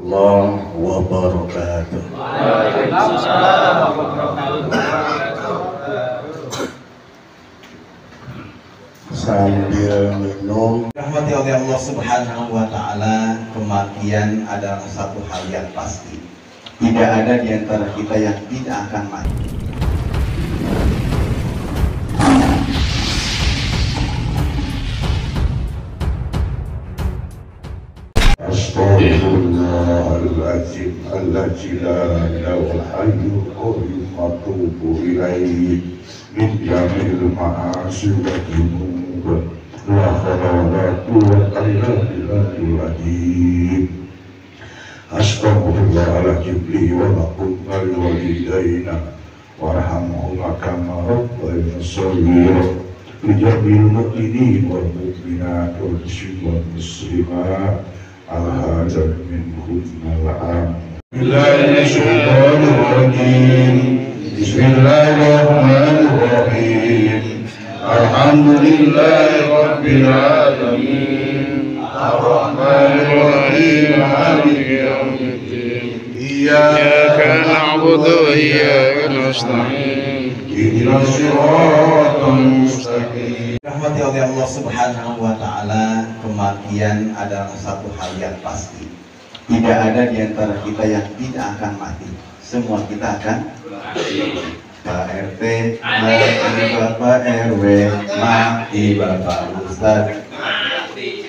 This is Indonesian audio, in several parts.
warahmatullahi wabarakatuh. Sambil minum, Rahmati oleh Allah Subhanahu wa Ta'ala, kematian adalah satu hal yang pasti. Tidak ada di antara kita yang tidak akan mati. Astaghfirullahaladzim alladzi la ilaha hayyul qayyum atubu ilaihi min jamil ma'asi wa dzunub la haula wa la quwwata illa billahil azim. Astaghfirullahaladzim li wa lakum wa li walidayna warhamhuma kama rabbayana shaghira li jamil mu'minin wal mu'minat wal muslimat al-hajar minhum al-am. Bismillahirrahmanirrahim. Alhamdulillahi rabbil alamin. Ar-Rahmanir-Rahim. Maliki yaumiddin. Iyyaka na'budu wa iyyaka nasta'in. Ihdinas siratal mustaqim. Rahmati oleh Allah Subhanahu wa Ta'ala, kematian adalah satu hal yang pasti. Tidak ada di antara kita yang tidak akan mati. Semua kita akan mati. Pak RT mati, Bapak RW mati, Bapak Ustadz mati.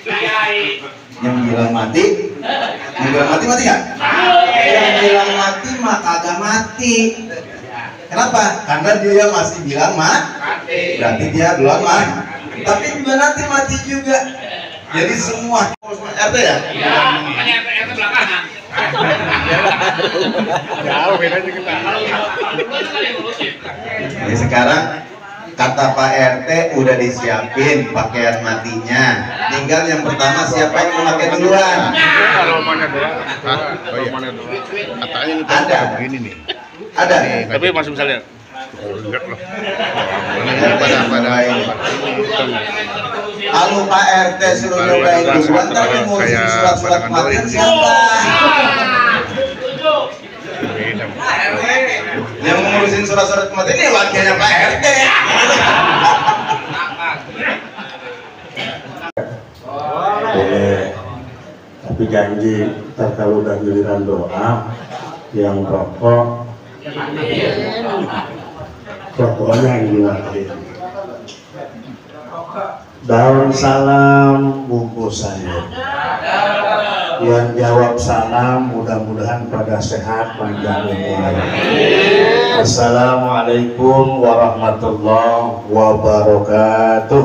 Yang bilang mati, yang bilang mati mati nggak? Yang bilang mati mah kagak mati. Kenapa? Karena dia masih bilang mati. Berarti dia belum mati. Tapi juga nanti mati juga. Jadi semua RT ya? Iya, makanya RT belakangan. Jauh bedanya kita. Jadi sekarang kata Pak RT udah disiapin pakaian matinya. Tinggal yang pertama siapa yang mau pakai duluan? Kalau mana doa? Oh iya. Katanya ini Ada. begini nih. Ada. Tapi masih bisa lihat. Lihat loh. Pada ini. Kalau Pak RT suruh nyobain duluan, tapi ngurusin surat-surat kematian siapa? Yang ngurusin surat-surat kematian ini wakilnya Pak RT. Boleh, tapi janji ntar kalau udah giliran doa yang rokok rokoknya yang dimatiin. Daun salam bungkusannya. Yang jawab salam mudah-mudahan pada sehat panjang umur. Assalamualaikum warahmatullahi wabarakatuh.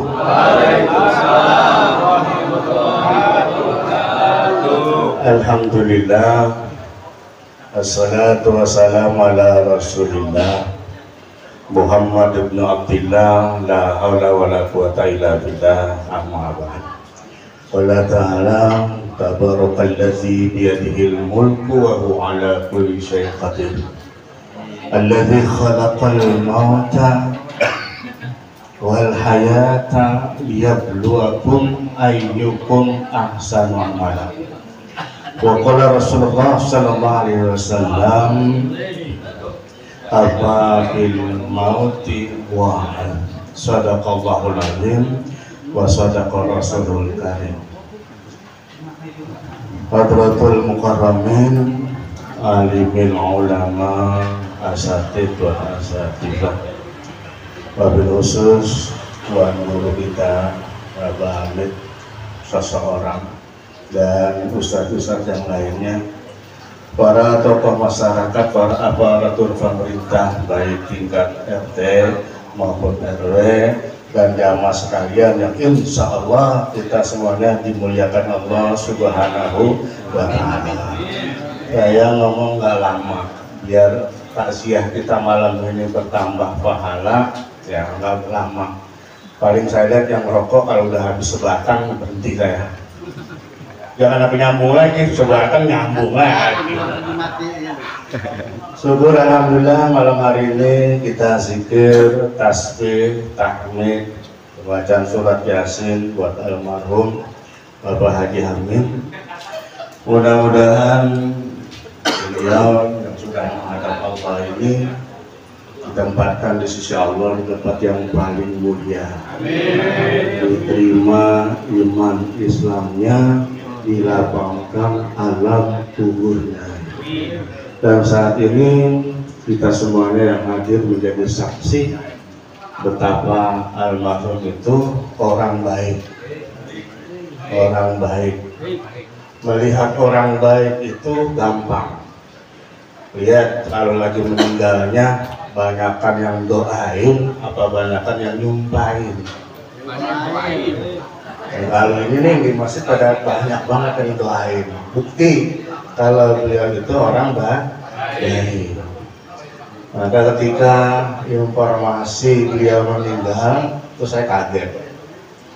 Alhamdulillah. Assalatu wassalamu ala rasulillah Muhammad ibn Abdillah, la hawla wa la quwata illa billah, amma ba'd. Qala ta'ala tabarakalladzi biyadihil mulku wa huwa ala kulli syai'in qadir. Alladzi khalaqal mauta wal hayata liyabluwakum ayyukum ahsanu amala. Wa qala Rasulullah sallallahu alaihi wasallam afabil mauti wa sadaqallahul azim wa sadaqa rasulul karim. Hadratul mukarramin alimil ulama asatid wa asatidah, wabil khusus wa nuru kita Bapak Hamid seseorang dan ustadz-ustadz yang lainnya, para tokoh masyarakat, para aparatur pemerintah baik tingkat RT maupun RW dan jamaah sekalian yang insya Allah kita semuanya dimuliakan Allah Subhanahu wa Ta'ala. Saya ngomong nggak lama biar takziah kita malam ini bertambah pahala, ya nggak lama. Paling saya lihat yang rokok kalau udah habis sebatang berhenti saya. Jangan apa nyambung lagi, sebatang nyambung lagi. Syukur alhamdulillah malam hari ini kita zikir, tasbih, tahmid, bacaan surat Yasin buat almarhum Bapak Haji Hamid. Mudah-mudahan beliau yang sudah menghadap Allah ini ditempatkan di sisi Allah di tempat yang paling mulia. Diterima iman Islamnya, dilapangkan alam kuburnya. Dan saat ini kita semuanya yang hadir menjadi saksi betapa almarhum itu orang baik. Orang baik. Melihat orang baik itu gampang. Lihat kalau lagi meninggalnya, banyakan yang doain apa banyakan yang nyumpahin. Kalau ini nih di masjid pada banyak banget yang doain. Bukti kalau beliau itu orang baik. Maka ketika informasi beliau meninggal, itu saya kaget.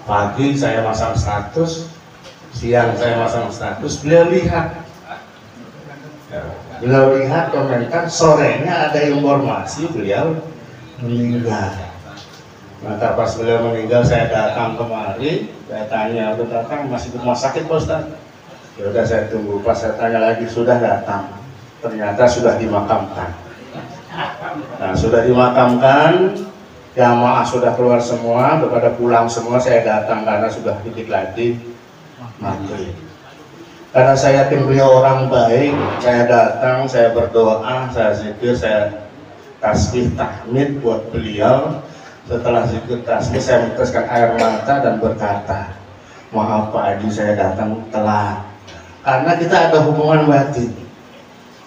Pagi saya masang status, siang saya masang status, beliau lihat. Beliau lihat komentar, sorenya ada informasi beliau meninggal. Maka pas beliau meninggal saya datang kemari, saya tanya, udah datang masih di rumah sakit Pak Ustaz? Ya udah saya tunggu, pas saya tanya lagi sudah datang, ternyata sudah dimakamkan. Nah sudah dimakamkan, jamaah sudah keluar semua, udah pada pulang semua, saya datang karena sudah titik lagi maghrib. Karena saya yakin beliau orang baik, saya datang, saya berdoa, saya zikir, saya tasbih tahmid buat beliau. Setelah zikir tasbih saya meneteskan air mata dan berkata, maaf Pak Haji saya datang telat. Karena kita ada hubungan batin.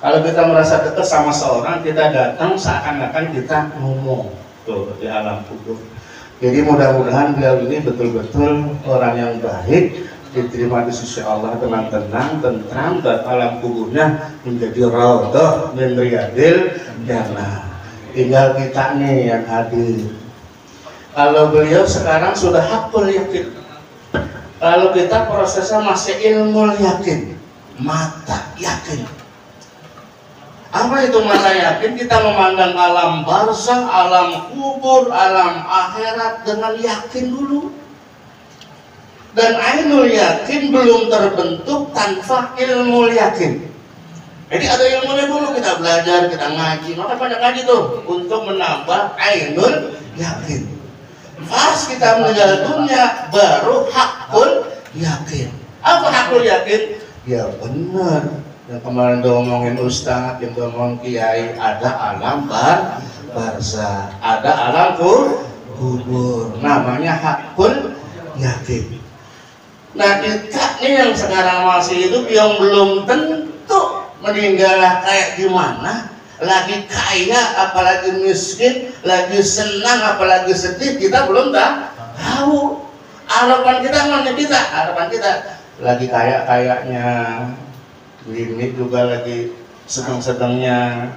Kalau kita merasa dekat sama seorang, kita datang seakan-akan kita ngomong tuh di alam kubur. Jadi mudah-mudahan beliau ini betul-betul orang yang baik, diterima di sisi Allah dengan tenang, tentram, dan alam kuburnya menjadi raudhah min riyadil jannah. Tinggal kita nih yang hadir. Kalau beliau sekarang sudah hakul yakin. Kalau kita prosesnya masih ilmu yakin, mata yakin. Apa itu mata yakin? Kita memandang alam barzah, alam kubur, alam akhirat dengan yakin dulu. Dan ainul yakin belum terbentuk tanpa ilmu yakin. Jadi ada ilmunya dulu, kita belajar, kita ngaji. Maka banyak ngaji tuh untuk menambah ainul yakin. Pas kita meninggal dunia baru hakul yakin. Apa hakul yakin? Ya benar. Yang kemarin ngomongin ustaz, yang ngomong kiai, ada alam barzah, ada alam kubur. Namanya hakul yakin. Nah kita nih yang sekarang masih hidup yang belum tentu meninggal kayak gimana, lagi kaya apalagi miskin, lagi senang apalagi sedih, kita belum tahu. Harapan kita lagi kayaknya, ini juga lagi sedang-sedangnya,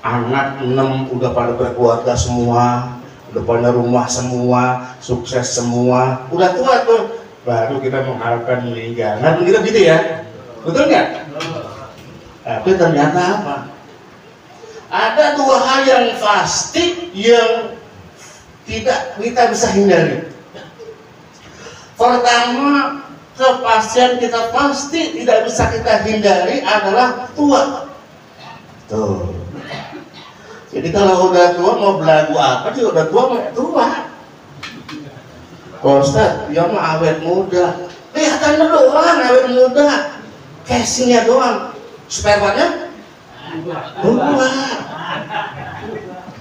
anak 6 udah pada berkeluarga semua, udah punya rumah semua, sukses semua, udah tua tuh. Baru kita mengharapkan meninggal. Nah begitu gitu ya, betul nggak? Tapi ternyata apa? Ada 2 hal yang pasti yang tidak kita bisa hindari. Pertama, kepastian kita pasti tidak bisa kita hindari adalah tua. Tuh. Jadi kalau udah tua mau belagu apa sih? Udah tua mau tua. Ustaz, dia mah awet muda. Kelihatan doang awet muda. Casingnya doang. Spermanya tua.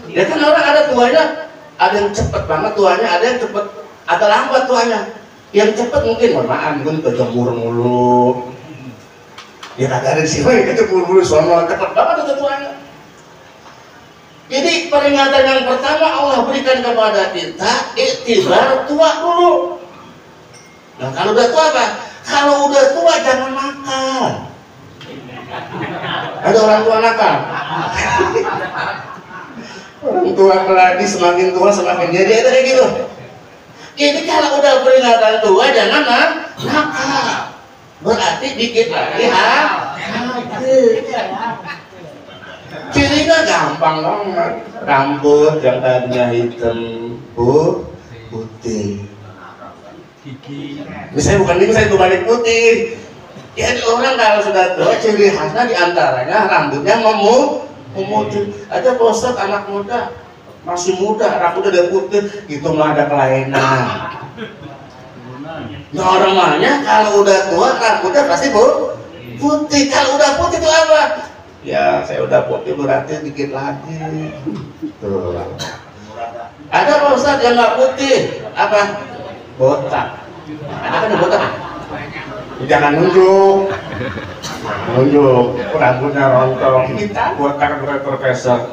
Ya kan orang ada tuanya, ada yang cepet banget tuanya, ada yang cepet agak lambat tuanya. Yang cepet mungkin, mohon maaf, mungkin kejemur mulu. Ya kagak ada sih, kejemur mulu, soalnya cepet banget itu tuanya. Jadi peringatan yang pertama Allah berikan kepada kita, iktibar tua dulu. Nah kalau udah tua apa? Kalau udah tua jangan makan. Ada orang tua nakal. Orang tua meladi semakin tua semakin jadi ada kayak gitu. Jadi kalau udah peringatan tua jangan nakal. Berarti dikit lagi cirinya gampang banget. Rambut yang tadinya hitam putih. Ini saya bukan ini, saya balik putih. Jadi orang kalau sudah tua ciri khasnya diantaranya rambutnya memutih. Ada Pak Ustadz anak muda masih muda, rambutnya udah putih, itu mah ada kelainan. Normalnya kalau udah tua rambutnya pasti putih. Kalau udah putih itu apa? Ya saya udah putih berarti dikit lagi. Tuh. Ada Pak Ustadz yang nggak putih, apa? Botak. Ada kan yang botak? Jangan nunjuk, rambutnya rontok. Kita botak profesor.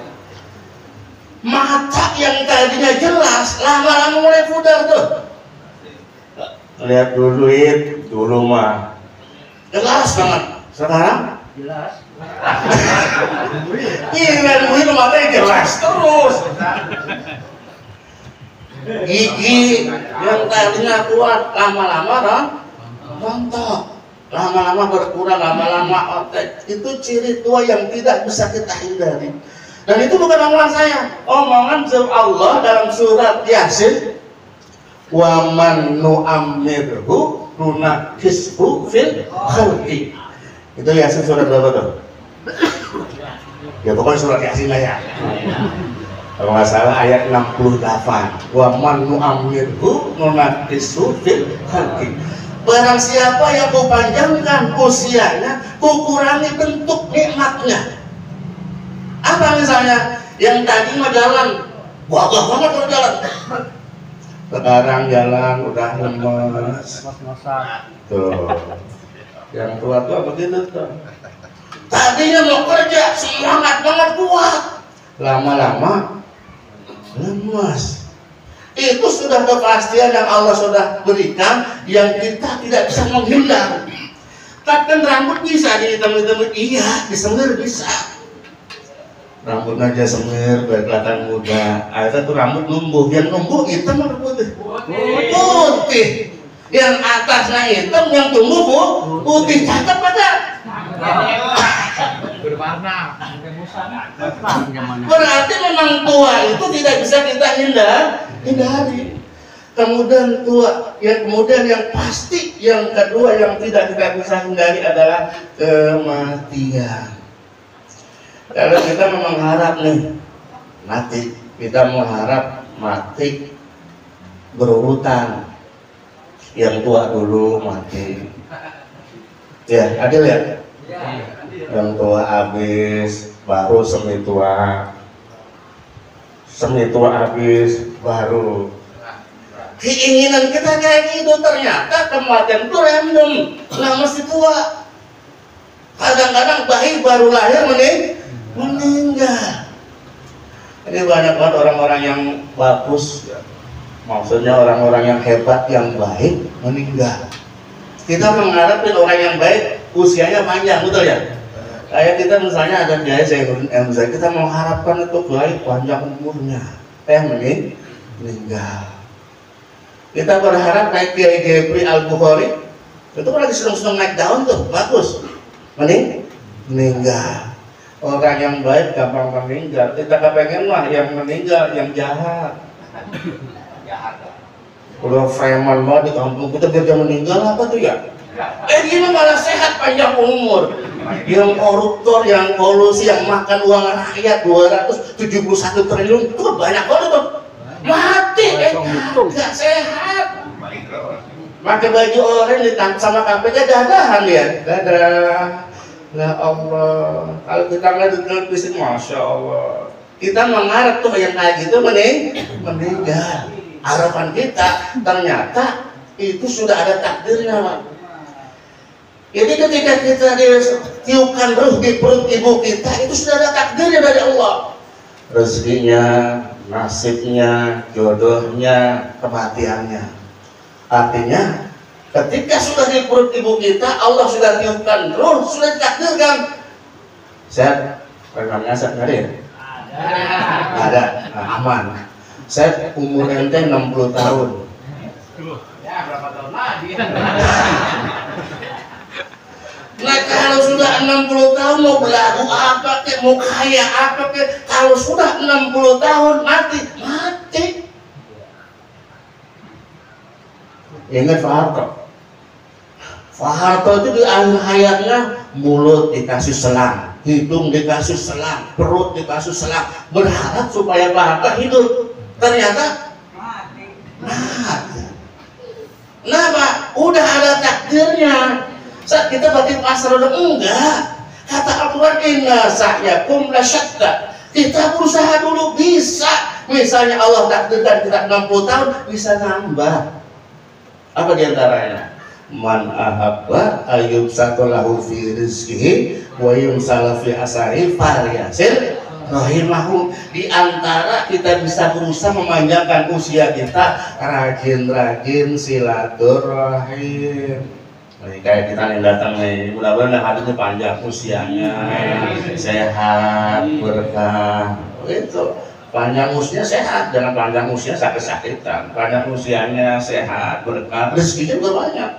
Mata yang tadinya jelas, lama-lama mulai pudar tuh. Lihat dulu mah jelas banget. Sekarang jelas. Iya, duit matanya jelas terus. Gigi yang tadinya kuat lama-lama rontok, lama-lama berkurang, lama-lama otek. Itu ciri tua yang tidak bisa kita hindari. Dan itu bukan omongan saya, omongan Allah dalam surat Yasin. Wa man nu'ammirhu nunakishu fil khalqi. Itu Yasin surat berapa tuh? Ya pokoknya surat Yasin lah ya. Kalau nggak salah ayat 68. Wa man nu'ammirhu nunakishu fil khalqi. Barang siapa yang kau panjangkan usianya, kau kurangi bentuk nikmatnya. Apa misalnya yang tadi mau jalan, gagah banget kalau jalan, sekarang jalan udah lemes, tuh. Yang tua begitu tuh. Tadinya mau kerja semangat banget kuat, lama-lama lemes. Itu sudah kepastian yang Allah sudah berikan, yang kita tidak bisa menghindar. Kan rambut bisa dihitam-hitam, iya, disemir bisa. Rambut aja semir, biar kelihatan muda. Akhirnya tuh rambut numbuh, yang numbuh hitam atau putih? Putih. Yang atasnya hitam, yang tumbuh putih. Cakep pada. Berwarna. Berarti memang tua itu tidak bisa kita hindari. Kemudian tua, kemudian yang pasti, yang kedua yang tidak kita bisa hindari adalah kematian. Kalau kita memang harap nih mati, kita mengharap mati berurutan, yang tua dulu mati. Ya, adil ya? Yang tua habis, baru semi tua habis, baru. Keinginan kita kayak gitu, ternyata kematian itu random, nggak mesti tua. Kadang-kadang bayi baru lahir meninggal. Ini banyak banget orang-orang yang bagus, maksudnya orang-orang yang hebat, yang baik meninggal. Kita mengharapkan orang yang baik usianya panjang, betul ya? Kayak kita misalnya ada kiai misalnya kita mengharapkan itu baik panjang umurnya, meninggal. Kita berharap kayak Kiai Gebri Al-Bukhari, itu kan lagi sedang naik daun tuh, bagus, meninggal. Orang yang baik gampang meninggal. Kita kepengen mah yang meninggal yang jahat. Udah preman banget di kampung kita, biar dia meninggal apa tuh ya? Ini malah sehat panjang umur. Yang koruptor, yang kolusi, yang makan uang rakyat 271 triliun itu banyak banget tuh. Mati, nggak sehat. Pakai baju oranye ditangkap sama KPK, dadahan ya, dadah. Ya Allah, kalau kita ngeliat di televisi, masya Allah, kita mengharap tuh yang kayak gitu meninggal. Harapan kita ternyata itu sudah ada takdirnya, Pak. Jadi ketika kita ditiupkan ruh di perut ibu kita, itu sudah ada takdirnya dari Allah. Rezekinya, nasibnya, jodohnya, kematiannya. Artinya ketika sudah di perut ibu kita, Allah sudah tiupkan ruh, sudah ditakdirkan. Sehat? Rekamnya sehat nggak ada ya? Ada. Nah, aman. Saya umur ente 60 tahun. Ya, berapa tahun lagi? Nah, kalau sudah 60 tahun mau belagu apa kek, mau kaya apa kek, kalau sudah 60 tahun mati. Ingat Pak Harto. Pak Harto itu di akhir hayatnya mulut dikasih selang, hidung dikasih selang, perut dikasih selang, berharap supaya Pak Harto hidup. Ternyata mati. Nah Pak, udah ada takdirnya. Saat kita batin pasar udah enggak. Kata Al-Quran, inna sa'yakum lasyatta. Kita berusaha dulu bisa. Misalnya Allah takdirkan kita 60 tahun, bisa nambah. Apa diantaranya? Man ahabba ayyub satolahu fi rizkihi wa yumsala fi asari falyasil rahimahum. Di antara kita bisa berusaha memanjangkan usia kita, rajin-rajin silaturahim. Kayak kita yang datang nih, mudah-mudahan hadisnya panjang usianya, sehat, berkah, itu. Panjang usianya sehat, jangan panjang usia sakit-sakitan. Panjang usianya sehat, berkah, rezekinya juga banyak.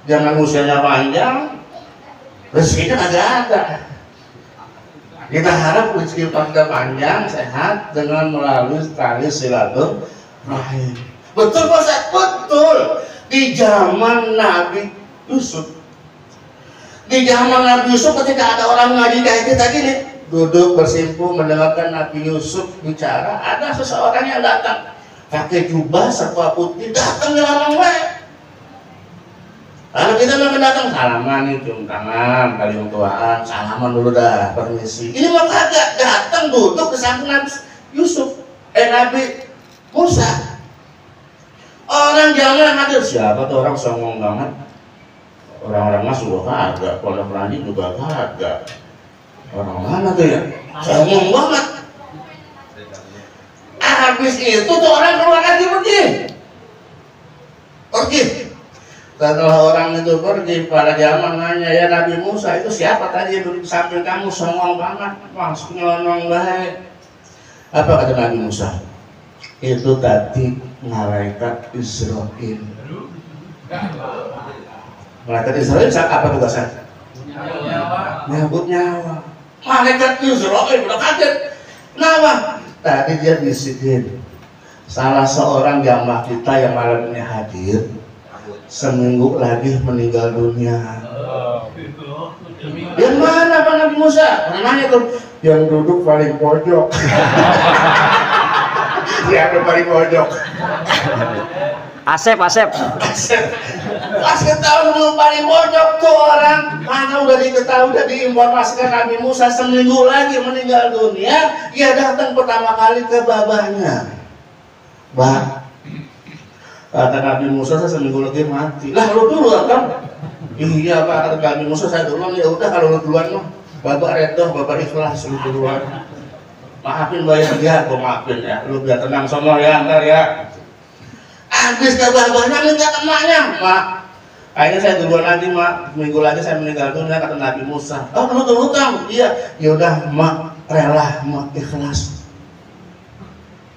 Jangan usianya panjang, rezekinya agak ada. Kita harap rezeki panjang, sehat dengan melalui tali silaturahim. Betul Pak Ustaz? Betul. Di zaman Nabi Yusuf, di zaman Nabi Yusuf ketika ada orang ngaji kayak kita gini, duduk bersimpuh mendengarkan Nabi Yusuf bicara, ada seseorang yang datang pakai jubah serba putih, datang nyelamang wae. Kalau kita mau datang salaman nih, cium tangan, kali tuaan, salaman dulu dah, permisi. Ini mah kagak, datang duduk ke samping Nabi Yusuf, Nabi Musa. Orang jangan hadir, siapa tuh orang songong banget? Orang-orang mas juga kagak, pondok Ranji juga kagak. Orang mana tuh ya? Songong banget. Habis itu tuh orang keluar lagi pergi. Setelah orang itu pergi, pada zaman nanya, ya Nabi Musa itu siapa tadi yang duduk samping kamu, songong banget, masuk nyelonong baik. Apa kata Nabi Musa? Itu tadi malaikat Israel. Malaikat Israel apa tugasnya? Nyabut nyawa. Malaikat Israel udah kaget. Kenapa? Tadi dia bisikin salah seorang jamaah kita yang malam ini hadir, seminggu lagi meninggal dunia. Yang mana Pak Nabi Musa? Namanya tuh yang duduk paling pojok. Yang paling pojok. Asep. Pas ketahuan belum paling pojok tuh orang, mana udah diketahui, udah diinformasikan Nabi Musa seminggu lagi meninggal dunia, ia datang pertama kali ke babahnya. Bah, kata Nabi Musa, saya seminggu lagi mati. Lah lu dulu kan? Iya Pak, kata Nabi Musa, saya duluan. Ya udah kalau lu duluan mah, bapak redoh, bapak ikhlas lu duluan. Maafin bayar dia, aku maafin ya. Lu biar tenang sono ya, ntar ya. Habis ke babahnya minta emaknya, Mak. Akhirnya saya duluan lagi, Mak. Minggu lagi saya meninggal dunia, kata Nabi Musa. Oh, lu hutang? Iya. Ya udah, Mak rela, Mak ikhlas.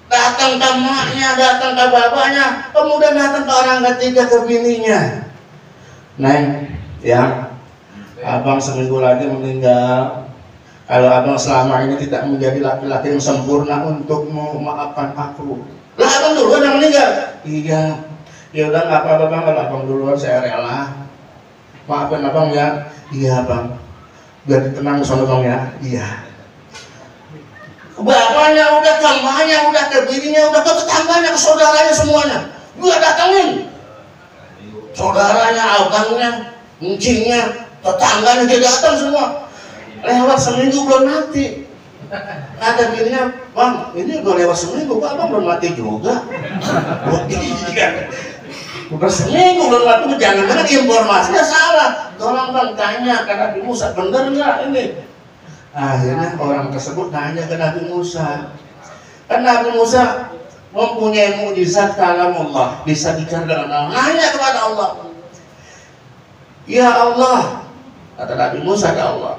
Datang ke emaknya, datang ke babahnya, kemudian datang ke orang ketiga, ke bininya. Neng, ya, abang seminggu lagi meninggal. Kalau abang selama ini tidak menjadi laki-laki yang sempurna untukmu, maafkan aku. Lah abang duluan yang meninggal? Iya. Ya udah nggak apa-apa Bang, kalau abang duluan saya rela. Maafkan abang ya. Iya Bang. Biar tenang sono Bang ya. Iya. Bapaknya udah, temannya udah, ke bininya udah, ke tetangganya, ke saudaranya semuanya. Dia datangin. Saudaranya, abangnya, encingnya, tetangganya dia datang semua. Lewat seminggu belum mati. Ada bininya, Bang, ini udah lewat seminggu, Pak, Bang belum mati juga. Oh iya. Udah seminggu belum mati, jangan-jangan informasinya salah. Tolong Bang tanya ke Nabi Musa, bener nggak ini? Akhirnya orang tersebut nanya ke Nabi Musa. Kan Nabi Musa mempunyai mukjizat kalam Allah, bisa bicara dengan Allah. Nanya kepada Allah. Ya Allah, kata Nabi Musa ke Allah.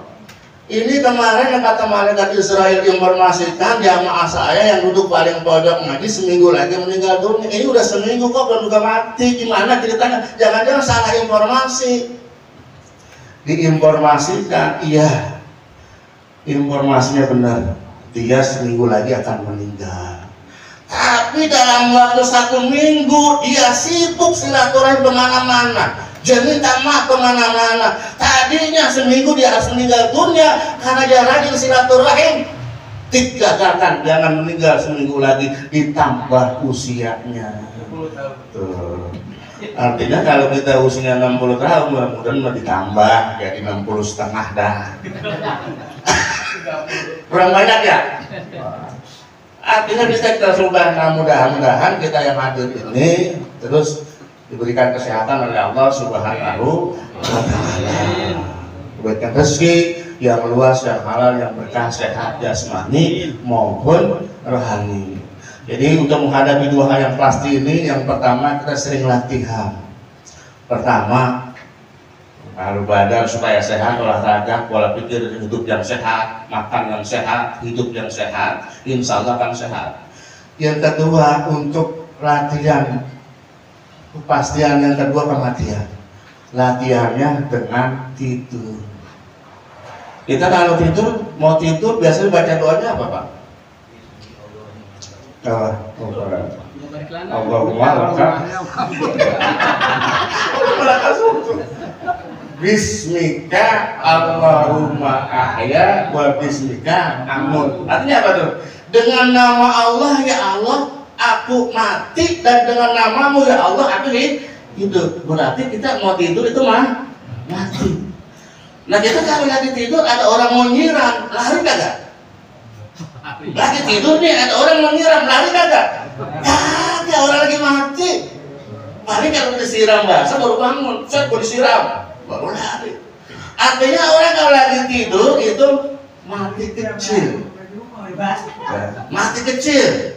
Ini kemarin yang kata malaikat Israel informasikan jamaah saya yang duduk paling pojok ngaji seminggu lagi meninggal dunia. Ini udah seminggu kok belum juga mati. Gimana ceritanya? Jangan-jangan salah informasi. Diinformasikan, iya. Informasinya benar. Dia seminggu lagi akan meninggal. Tapi dalam waktu 1 minggu dia sibuk silaturahim kemana-mana. Jadi tamat kemana-mana. Tadinya seminggu dia harus meninggal dunia karena dia rajin silaturahim. Digagalkan, jangan meninggal seminggu lagi, ditambah usianya. Tuh. Artinya kalau kita usianya 60 tahun, mudah-mudahan ditambah jadi 60 setengah dah. Kurang banyak ya? Artinya kita coba, mudah-mudahan kita yang hadir ini terus diberikan kesehatan oleh Allah Subhanahu wa Ta'ala, diberikan rezeki yang luas, yang halal, yang berkah, sehat jasmani maupun rohani. Jadi untuk menghadapi dua hal yang pasti ini, yang pertama kita sering latihan. Pertama, kalau badan supaya sehat, olahraga, pola pikir hidup yang sehat, makan yang sehat, hidup yang sehat, insya Allah akan sehat. Yang kedua, untuk latihan kepastian, yang kedua kematian. Latihannya dengan tidur. Kita kalau tidur, mau tidur biasanya baca doanya apa Pak? Allahumma laka Bismika Allahumma ahya wa bismika amut. Artinya apa tuh? Dengan nama Allah ya Allah aku mati, dan dengan namamu ya Allah aku hidup. Berarti kita mau tidur itu mati. Nah kita kalau lagi tidur ada orang mau nyiram, lari kagak? Lagi tidur nih ada orang mau nyiram, lari kagak? Kagak, orang lagi mati. Paling kalau disiram basah baru bangun, set baru disiram, baru lari. Artinya orang kalau lagi tidur itu mati kecil. Mati kecil.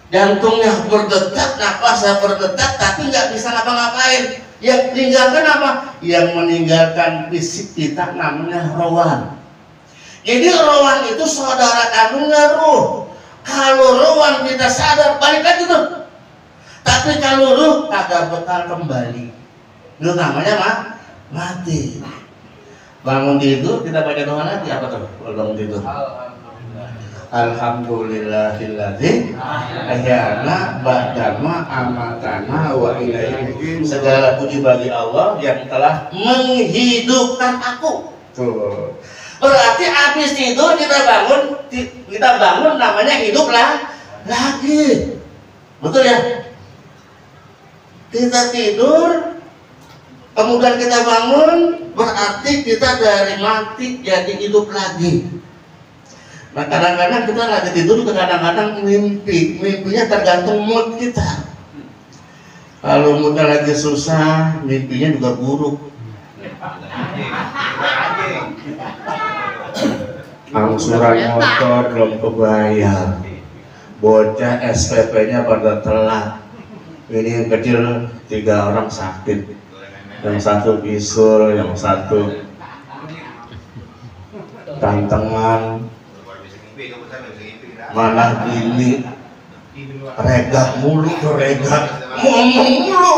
Jantungnya berdetak, napasnya berdetak, tapi nggak bisa ngapa-ngapain. Yang meninggalkan apa? Yang meninggalkan fisik kita namanya rohan. Jadi rohan itu saudara kandungnya ruh. Kalau rohan kita sadar, balik lagi tuh. Tapi kalau ruh kagak bakal kembali. Itu namanya mati. Bangun tidur kita baca doa lagi apa tuh? Bangun tidur. Alhamdulillahilladzi ahyana ba'dama amatana wa ilaihi. Segala puji bagi Allah yang telah menghidupkan aku. Tuh. Berarti habis tidur kita bangun namanya hidup lagi. Betul ya? Kita tidur kemudian kita bangun, berarti kita dari mati jadi hidup lagi. Nah kadang-kadang kita lagi tidur, kadang-kadang mimpinya tergantung mood kita. Kalau moodnya lagi susah, mimpinya juga buruk. Angsuran motor belum kebayar, bocah SPP-nya pada telat. Ini yang kecil 3 orang sakit, yang satu bisul, yang satu tantangan. Malah ini regak mulu, ngomong mulu.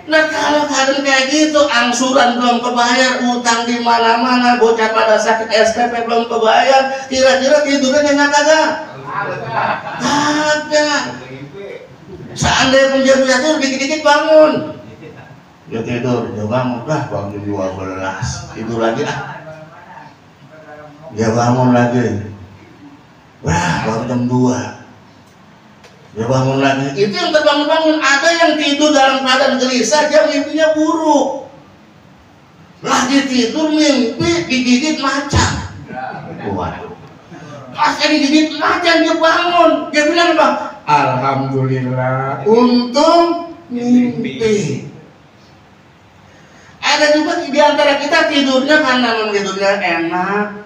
Nah kalau keadaan kayak gitu, angsuran belum kebayar, utang di mana-mana, bocah pada sakit SPP belum kebayar, kira-kira tidurnya nyenyak kagak? Kagak. Seandainya pun dia tidur, dikit-dikit bangun. Dia tidur, dia bangun, bangun jam 12, tidur lagi dia bangun lagi. Baru jam 2 dia bangun lagi. Itu yang terbangun-bangun. Ada yang tidur dalam keadaan gelisah, dia mimpinya buruk. Lagi tidur mimpi digigit macan. Waduh. Pas digigit macan dia bangun, dia bilang apa? Alhamdulillah, untung mimpi. Ada juga di antara kita tidurnya karena memang tidurnya enak,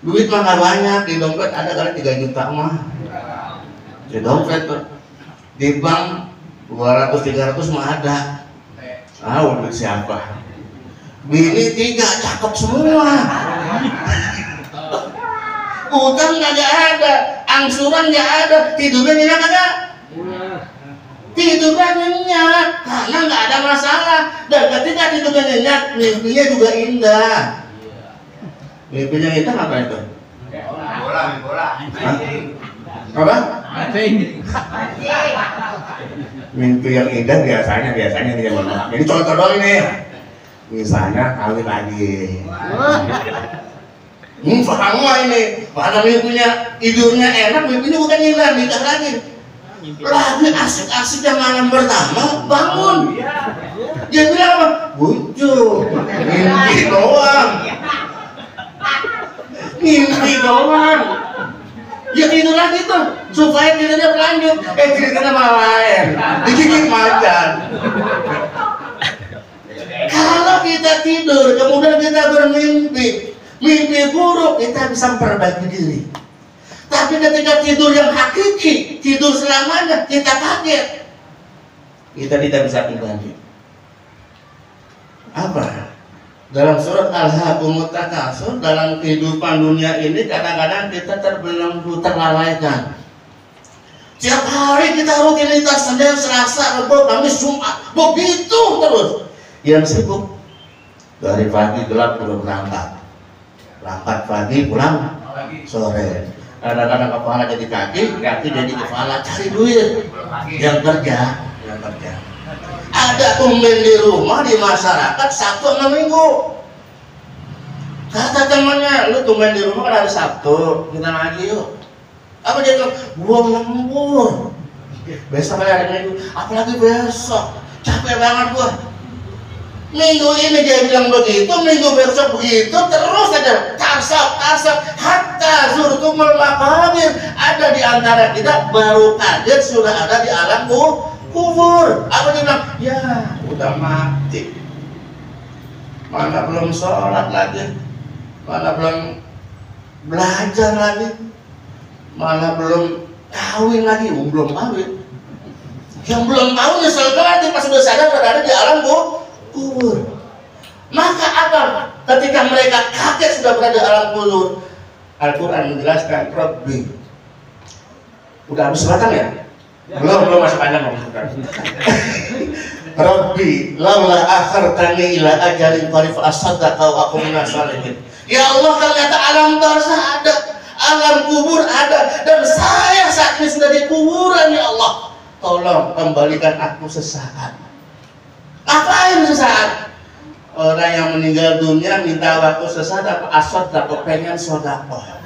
duit mah gak banyak, di dompet ada kali 3 juta mah. Di dompet tuh, di bank 200-300 mah ada. Duit siapa? Bini 3 cakep semua. Utang gak ada, angsuran gak ada, tidurnya nyenyak kagak? Tidurnya nyenyak, karena gak ada masalah. Dan ketika tidurnya nyenyak, mimpinya juga indah. Mimpinya indah apa itu? Bola. Apa? Mimpi yang indah biasanya nih yang mohon maaf. Jadi contoh doang ini. Misalnya kawin lagi. Paham nggak ini? Mana mimpinya tidurnya enak, mimpinya bukan hilang, nikah lagi. Lagi asik-asik yang malam pertama bangun. Dia bilang apa? Bujuk, mimpi doang. Mimpi doang. Ya tidur lagi tuh, supaya tidurnya berlanjut. Tidurnya malah lain, digigit macan. Kalau kita tidur, kemudian kita bermimpi, mimpi buruk, kita bisa memperbaiki diri. Tapi ketika tidur yang hakiki, tidur selamanya, kita kaget. Kita tidak bisa kembali. Apa? Dalam surat Al-Hakumut Takatsur, dalam kehidupan dunia ini kadang-kadang kita terbelenggu, terlalaikan. Tiap hari kita rutinitas Senin, Selasa, Rabu, Kamis, Jumat, begitu terus. Yang sibuk dari pagi gelap udah berangkat pagi pulang sore. Kadang-kadang kepala jadi kaki jadi kepala, cari duit. Yang kerja. Ada tumben di rumah, di masyarakat Sabtu sama Minggu. Kata temannya, lu tumben di rumah kan hari Sabtu, kita ngaji yuk. Apa dia bilang? Gua lembur. Besok hari Minggu, apalagi besok. Capek banget gua. Minggu ini dia bilang begitu, minggu besok begitu, terus saja tasab hatta zurtumul maqabir. Ada di antara kita baru kaget sudah ada di alam kubur. Apa dia bilang? Ya udah mati, mana belum sholat lagi, mana belum belajar lagi, mana belum kawin lagi, belum kawin. Yang belum kawin nyesel nanti pas sudah sadar berada di alam kubur. Maka apa? Ketika mereka kaget sudah berada di alam kubur, Al-Quran menjelaskan Rabbi. Udah habis batang ya? Belum masih panjang ngomong. Rabbi, laula akhartani ila ajalin qarib asaddaqa wa aqum minas shalihin. Ya Allah, ternyata alam barzah ada, alam kubur ada, dan saya saat ini sudah di kuburan. Ya Allah, tolong kembalikan aku sesaat. Ngapain sesaat? Orang yang meninggal dunia minta waktu sesaat apa? Asaddaqa, pengen sedekah.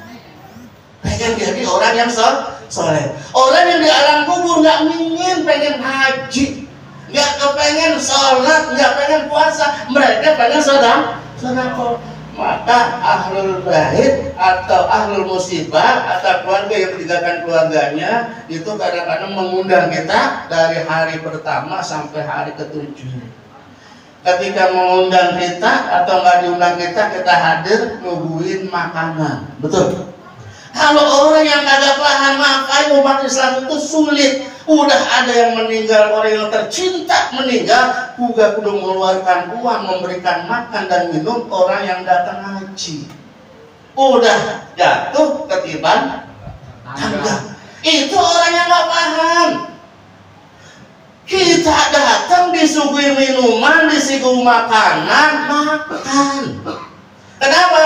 Pengen jadi orang yang soleh. Orang yang di alam kubur nggak ingin pengen haji, nggak kepengen sholat, nggak pengen puasa, mereka pengen sedekah. Maka ahlul bait atau ahlul musibah atau keluarga yang meninggalkan keluarganya itu kadang-kadang mengundang kita dari hari pertama sampai hari ke-7. Ketika mengundang kita atau nggak diundang kita hadir nungguin makanan, betul. Kalau orang yang kagak paham makanya umat Islam itu sulit. Udah ada yang meninggal, orang yang tercinta meninggal, juga kudu mengeluarkan uang, memberikan makan dan minum orang yang datang haji. Udah jatuh ketiban tangga. Itu orang yang nggak paham. Kita datang disuguhi minuman, disuguhi makanan, makan. Kenapa?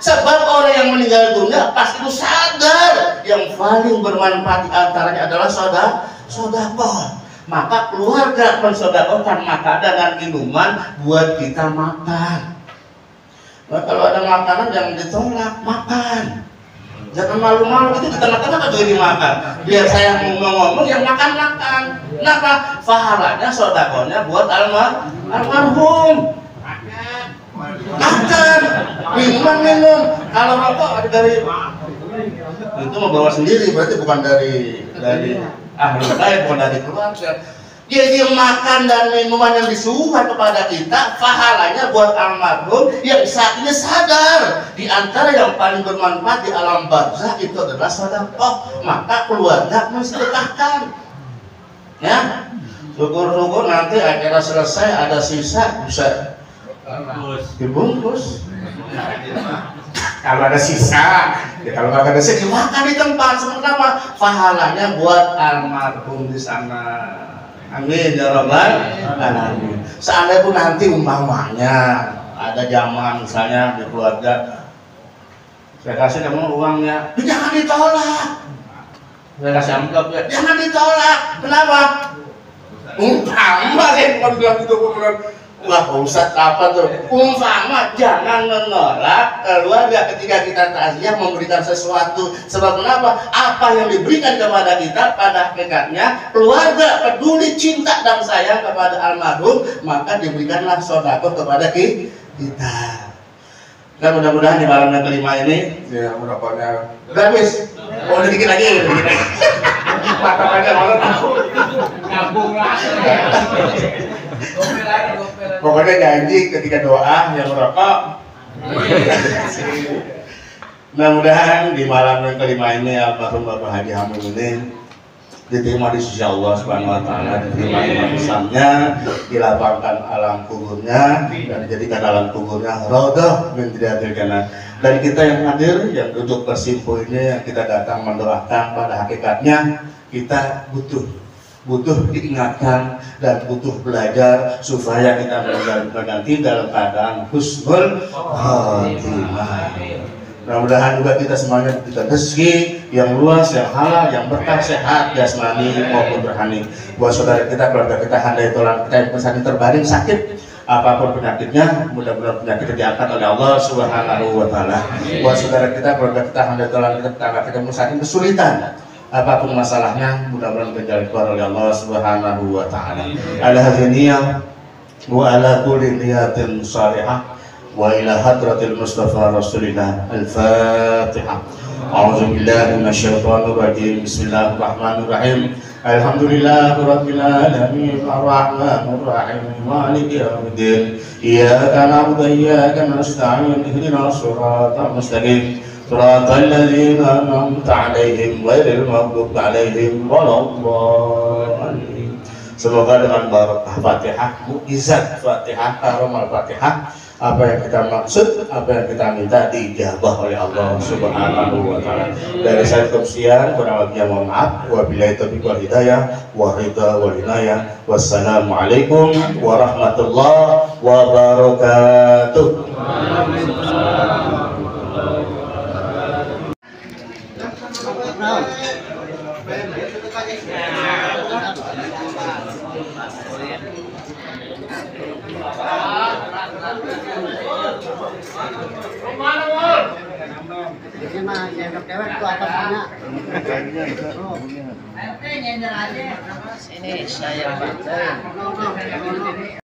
Sebab orang yang meninggal dunia pasti itu sadar yang paling bermanfaat antaranya adalah sedekah. Maka keluarga mensedekahkan makanan dan minuman buat kita makan. Nah, kalau ada makanan jangan ditolak, makan. Jangan malu-malu itu di tengah-tengah juga dimakan. Biar saya ngomong-ngomong yang makan-makan. Kenapa? Pahalanya sedekahnya buat almarhum. Makan, minum. Kalau rokok ada dari itu mau bawa sendiri, berarti bukan dari ahlul bait, bukan dari keluarga. Jadi makan dan minuman yang disuguhkan kepada kita, pahalanya buat almarhum yang saat ini sadar di antara yang paling bermanfaat di alam barzah itu adalah sedekah. Maka keluarga mensedekahkan. Ya, syukur-syukur nanti akhirnya selesai ada sisa bisa dibungkus. Kalau ada sisa, ya kalau nggak ada sisa dimakan di tempat. Sementara pahalanya buat almarhum di sana. Amin ya rabbal alamin. Seandainya pun nanti umpamanya ada jamaah misalnya di keluarga, saya kasih kamu uangnya, jangan ditolak. Saya kasih amplop ya, jangan ditolak. Kenapa? Umpama yang mau bilang itu bukan. Wah, Ustaz apa tuh? Umpama jangan menolak keluarga ketika kita takziah memberikan sesuatu. Sebab kenapa? Apa yang diberikan kepada kita pada hakikatnya keluarga peduli, cinta dan sayang kepada almarhum, maka diberikanlah sedekah kepada kita. Dan mudah-mudahan di malam yang kelima ini, ya mudah-mudahan udah habis. Oh, udah dikit lagi. Mata aja malam. Nyambung lah. Pokoknya janji ketika doa yang merokok. Mudah-mudahan di malam yang kelima ini almarhum Bapak Haji Hamid ini diterima di sisi Allah Subhanahu wa taala, diterima imannya, dilapangkan alam kuburnya dan dijadikan alam kuburnya raudhah min riyadil jannah. Dan kita yang hadir, yang duduk bersimpuh ini, yang kita datang mendoakan, pada hakikatnya kita butuh diingatkan dan butuh belajar supaya kita berganti dalam keadaan husnul khatimah. Mudah-mudahan juga kita semuanya diberikan rezeki yang luas, yang halal, yang berkah, sehat, jasmani maupun rohani. Buat saudara kita, keluarga kita, handai tulang kita yang terbaring sakit, apapun penyakitnya, mudah-mudahan penyakit diangkat oleh Allah Subhanahu wa taala. Buat saudara kita, keluarga kita, handai tulang kita, tetangga kita sakit kesulitan, apapun masalahnya, mudah-mudahan berjalan keluar oleh Allah Subhanahu wa taala. Ala hadziniyah wa ala kulli niyatin salihah wa ila hadratil Mustafa Rasulillah. Al-Fatihah. A'udzu billahi minasyaitonir rajim. Bismillahirrahmanirrahim. Alhamdulillahi rabbil alamin arrahmanir rahim maliki yaumiddin. Iyyaka na'budu wa iyyaka nasta'in. Ihdinas siratal mustaqim. Siratal ladzina an'amta 'alaihim ghairil maghdubi 'alaihim waladdallin. Semoga dengan barakah Fatihah, mukjizat Fatihah, karomal Fatihah, apa yang kita maksud, apa yang kita minta diijabah oleh Allah Subhanahu wa taala. Dari saya cukup sekian, kurang lebihnya mohon maaf. Wabillahi taufiq wal hidayah, wa ridha wal inayah. Wassalamualaikum warahmatullahi wabarakatuh. Ini mah cewek-cewek tuh apa punya? Ini saya Pak.